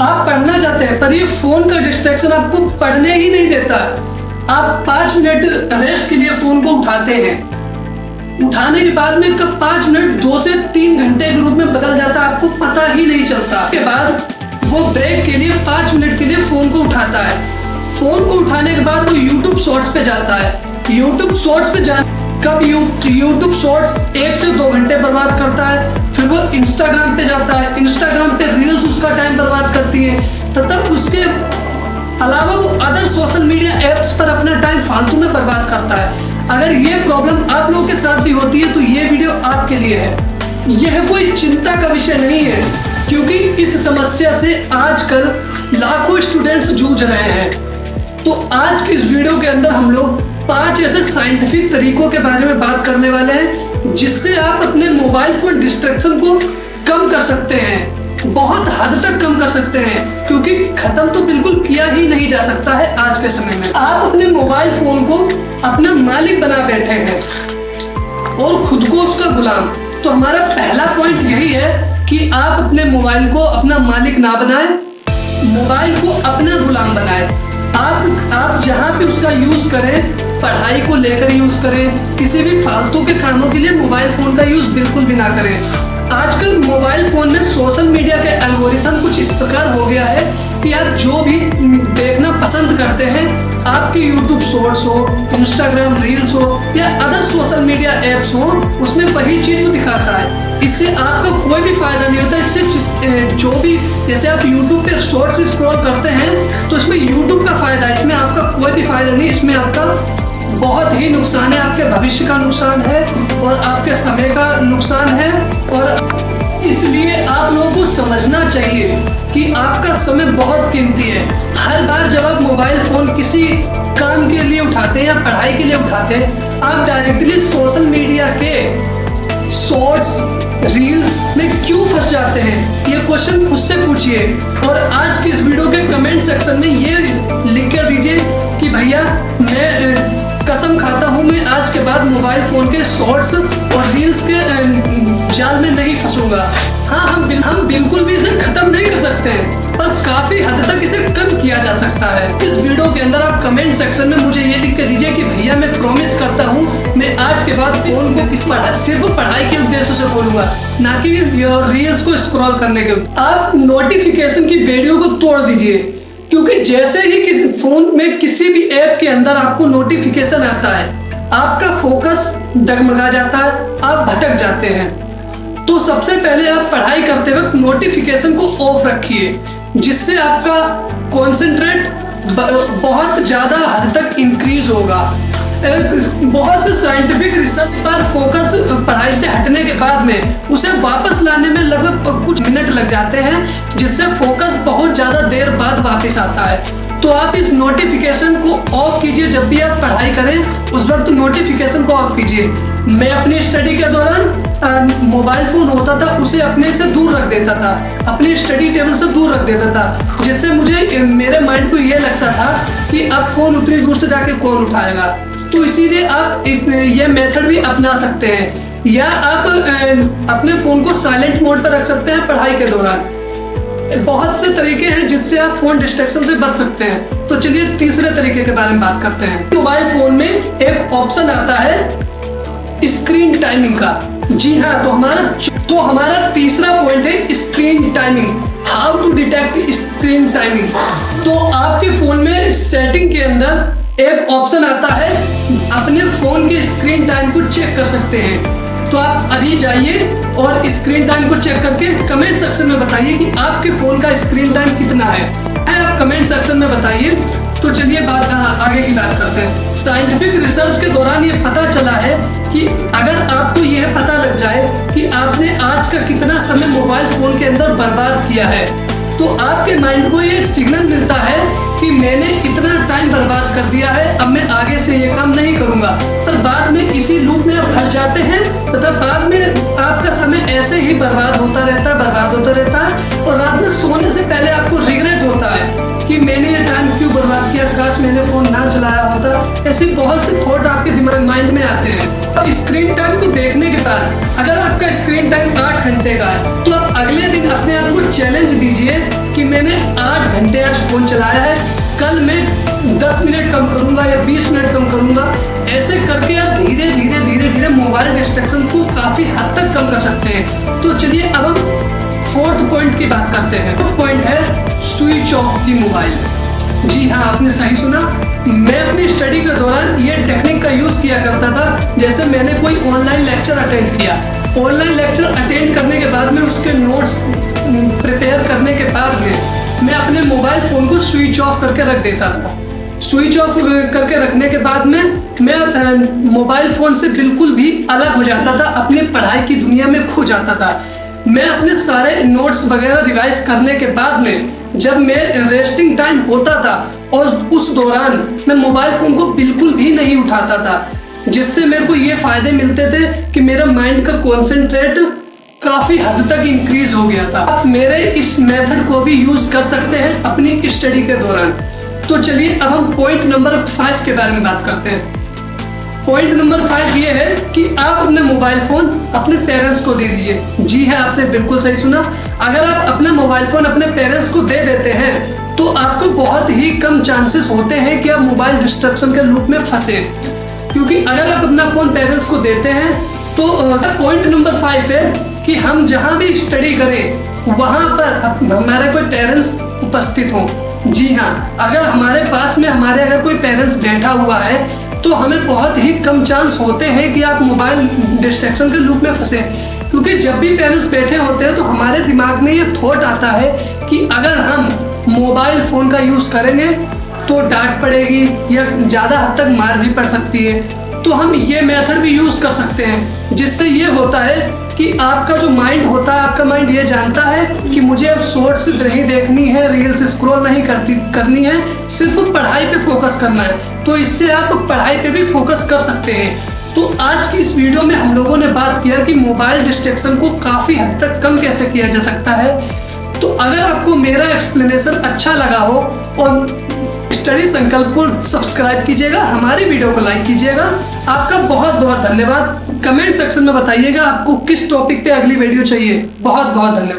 आप पढ़ना चाहते हैं पर ये फोन का डिस्ट्रैक्शन आपको पढ़ने ही नहीं देता। आप 5 मिनट रेस्ट के लिए फोन को उठाते हैं, उठाने के बाद में कब 5 मिनट 2 से 3 घंटे के रूप में बदल जाता है आपको पता ही नहीं चलता। के बाद वो ब्रेक के लिए 5 मिनट के लिए फोन को उठाता है। फोन को उठाने के बाद वो यूट्यूब शॉर्ट्स पे जाता है। यूट्यूब शॉर्ट्स पे कब यूट्यूब शॉर्ट्स 1 से 2 घंटे बर्बाद करता है। फिर वो इंस्टाग्राम पे जाता है, इंस्टाग्राम पे रील्स उसका टाइम बर्बाद करती है तथा उसके अलावा वो अदर सोशल मीडिया एप्स पर अपना टाइम फालतू में बर्बाद करता है। अगर ये प्रॉब्लम आप लोगों के साथ भी होती है तो ये वीडियो आपके लिए है। यह कोई चिंता का विषय नहीं है क्योंकि इस समस्या से आजकल लाखों स्टूडेंट्स जूझ रहे हैं। तो आज की इस वीडियो के अंदर हम लोग 5 ऐसे साइंटिफिक तरीकों के बारे में बात करने वाले हैं जिससे आप अपने मोबाइल फोन डिस्ट्रैक्शन को कम कर सकते हैं, बहुत हद तक कम कर सकते हैं क्योंकि खत्म तो बिल्कुल किया ही नहीं जा सकता है आज के समय में। आप अपने मोबाइल फोन को अपना मालिक बना बैठे हैं और खुद को उसका गुलाम। तो हमारा पहला पॉइंट यही है कि आप अपने मोबाइल को अपना मालिक ना बनाएं, मोबाइल को अपना गुलाम बनाएं। आप जहाँ पे उसका यूज करें, पढ़ाई को लेकर यूज करें, किसी भी फालतू के कामों के लिए मोबाइल फोन का यूज बिल्कुल भी ना करें। आजकल मोबाइल फोन में सोशल मीडिया के एल्गोरिथम कुछ इस प्रकार हो गया है कि आप जो भी देखना पसंद करते हैं, आपके यूट्यूब शॉर्ट्स हो, इंस्टाग्राम रील्स हो या अदर सोशल मीडिया एप्स हो, उसमें वही चीज को दिखाता है। इससे आपका कोई भी फायदा नहीं होता। इससे जो भी जैसे आप यूट्यूब पे शॉर्ट्स स्क्रॉल करते हैं तो इसमें यूट्यूब का फायदा है, इसमें आपका कोई भी फायदा नहीं। इसमें आपका बहुत ही नुकसान है, आपके भविष्य का नुकसान है और आपके समय का नुकसान है। और इसलिए आप लोगों को समझना चाहिए कि आपका समय बहुत कीमती है। हर बार जब आप मोबाइल फोन किसी काम के लिए उठाते हैं या पढ़ाई के लिए उठाते हैं, आप डायरेक्टली सोशल मीडिया के शॉर्ट्स रील्स में क्यों फंस जाते हैं, ये क्वेश्चन खुद से पूछिए। और आज की इस वीडियो के कमेंट सेक्शन में ये लिख कर दीजिए कि भैया मैं कसम खाता हूँ मैं आज के बाद मोबाइल फोन के शॉर्ट्स और रील्स के जाल में नहीं फंसूंगा। हाँ, हम बिल्कुल भी इसे खत्म नहीं कर सकते हैं पर काफी हद तक इसे कम किया जा सकता है। इस वीडियो के अंदर आप कमेंट सेक्शन में मुझे ये लिख कर दीजिए कि भैया मैं प्रॉमिस करता हूँ मैं आज के बाद फोन को सिर्फ पढ़ाई के उद्देश्य से खोलूंगा, ना कि रील्स को स्क्रॉल करने के। आप नोटिफिकेशन की बेड़ियों को तोड़ दीजिए क्योंकि जैसे ही किसी फोन में किसी भी ऐप के अंदर आपको नोटिफिकेशन आता है, आपका फोकस डगमगा जाता है, आप भटक जाते हैं। तो सबसे पहले आप पढ़ाई करते वक्त नोटिफिकेशन को ऑफ रखिए जिससे आपका कॉन्सेंट्रेट बहुत ज्यादा हद तक इंक्रीज होगा। बहुत से साइंटिफिक रिसर्च पर फोकस पढ़ाई से हटने के बाद में उसे वापस लाने में लगभग कुछ मिनट लग जाते हैं जिससे फोकस बहुत ज्यादा देर बाद वापस आता है। तो आप इस नोटिफिकेशन को ऑफ कीजिए। जब भी आप पढ़ाई करें उस वक्त नोटिफिकेशन को ऑफ कीजिए। मैं अपनी स्टडी के दौरान मोबाइल फोन होता था उसे अपने से दूर रख देता था, अपनी स्टडी टेबल से दूर रख देता था जिससे मुझे मेरे माइंड को ये लगता था कि अब फोन उतनी दूर से जाके कौन उठाएगा। तो इसीलिए आप ये मेथड भी अपना सकते हैं या आप अपने फोन को साइलेंट मोड पर रख सकते हैं पढ़ाई के दौरान। बहुत से तरीके हैं जिससे आप फोन डिस्ट्रैक्शन से बच सकते हैं। तो चलिए तीसरे तरीके के बारे में बात करते हैं। मोबाइल फोन में एक ऑप्शन आता है स्क्रीन टाइमिंग का। जी हाँ, तो हमारा तीसरा पॉइंट है screen timing. How to detect screen timing. तो आपके फोन में सेटिंग के अंदर एक ऑप्शन आता है, अपने फोन के स्क्रीन टाइम को चेक कर सकते हैं। तो आप अभी जाइए और स्क्रीन टाइम को चेक करके कमेंट सेक्शन में बताइए कि आपके फोन का स्क्रीन टाइम कितना है। आप कमेंट सेक्शन में बताइए। तो चलिए आगे की बात करते हैं। साइंटिफिक रिसर्च के दौरान ये पता चला है कि अगर आपको यह पता लग जाए कि आपने आज का कितना समय मोबाइल फोन के अंदर बर्बाद किया है तो आपके माइंड को ये सिग्नल मिलता है कि मैंने इतना टाइम बर्बाद कर दिया है, अब मैं आगे से ये काम नहीं करूंगा। पर बाद में इसी लूप में आप फंस जाते हैं तथा बाद में आपका समय ऐसे ही बर्बाद होता रहता है और रात में सोने से पहले आपको रिग्रेट होता है कि मैंने ये टाइम क्यों बर्बाद किया, काश मैंने फोन ना चलाया होता। ऐसे बहुत से थॉट आपके दिमाग माइंड में आते हैं। अब स्क्रीन टाइम को देखने के बाद अगर आपका स्क्रीन टाइम 8 घंटे का है तो आप अगले दिन अपने आप को चैलेंज दीजिए कि मैंने 8 घंटे आज फोन चलाया है, कल मैं 10 मिनट कम करूंगा या 20 मिनट कम करूंगा। ऐसे करके आप धीरे धीरे धीरे धीरे मोबाइल डिस्ट्रैक्शन को काफी हद तक कम कर सकते हैं। तो चलिए अब हम 4th पॉइंट की बात करते हैं। 4th पॉइंट है स्विच ऑफ दी मोबाइल। जी हाँ, आपने सही सुना। मैं अपनी स्टडी के दौरान ये टेक्निक का यूज किया करता था। जैसे मैंने कोई ऑनलाइन लेक्चर अटेंड किया, ऑनलाइन लेक्चर अटेंड करने के बाद में उसके नोट्स प्रिपेयर करने के बाद में मैं अपने मोबाइल फ़ोन को स्विच ऑफ करके रख देता था। स्विच ऑफ करके रखने के बाद में मैं मोबाइल फ़ोन से बिल्कुल भी अलग हो जाता था, अपनी पढ़ाई की दुनिया में खो जाता था। मैं अपने सारे नोट्स वगैरह रिवाइज करने के बाद में जब मैं रेस्टिंग टाइम होता था और उस दौरान मैं मोबाइल फ़ोन को बिल्कुल भी नहीं उठाता था, जिससे मेरे को ये फ़ायदे मिलते थे कि मेरा माइंड का कॉन्सेंट्रेट काफ़ी हद तक इंक्रीज हो गया था। आप मेरे इस मेथड को भी यूज़ कर सकते हैं अपनी स्टडी के दौरान। तो चलिए अब हम पॉइंट नंबर 5 के बारे में बात करते हैं। पॉइंट नंबर 5 ये है कि आप अपने मोबाइल फ़ोन अपने पेरेंट्स को दे दीजिए। जी हाँ, आपने बिल्कुल सही सुना। अगर आप अपना मोबाइल फ़ोन अपने पेरेंट्स को दे देते हैं तो आपको बहुत ही कम चांसेस होते हैं कि आप मोबाइल डिस्ट्रैक्शन के लूप में फंसे, क्योंकि अगर आप अपना फ़ोन पेरेंट्स को देते हैं तो पॉइंट नंबर 5 है कि हम जहाँ भी स्टडी करें वहाँ पर हमारे कोई पेरेंट्स उपस्थित हों। जी हाँ, अगर हमारे पास में अगर कोई पेरेंट्स बैठा हुआ है तो हमें बहुत ही कम चांस होते हैं कि आप मोबाइल डिस्ट्रैक्शन के लूप में फंसे, क्योंकि जब भी पेरेंट्स बैठे होते हैं तो हमारे दिमाग में ये थॉट आता है कि अगर हम मोबाइल फ़ोन का यूज़ करेंगे तो डांट पड़ेगी या ज़्यादा हद तक मार भी पड़ सकती है। तो हम ये मेथड भी यूज़ कर सकते हैं, जिससे ये होता है कि आपका जो माइंड होता है, आपका माइंड ये जानता है कि मुझे अब शॉर्ट्स नहीं देखनी है, रील्स स्क्रॉल नहीं करनी है, सिर्फ पढ़ाई पे फोकस करना है। तो इससे आप पढ़ाई पे भी फोकस कर सकते हैं। तो आज की इस वीडियो में हम लोगों ने बात किया कि मोबाइल डिस्ट्रैक्शन को काफ़ी हद तक कम कैसे किया जा सकता है। तो अगर आपको मेरा एक्सप्लेनेशन अच्छा लगा हो और स्टडी संकल्प को सब्सक्राइब कीजिएगा, हमारी वीडियो को लाइक कीजिएगा। आपका बहुत बहुत धन्यवाद। कमेंट सेक्शन में बताइएगा आपको किस टॉपिक पे अगली वीडियो चाहिए। बहुत बहुत धन्यवाद।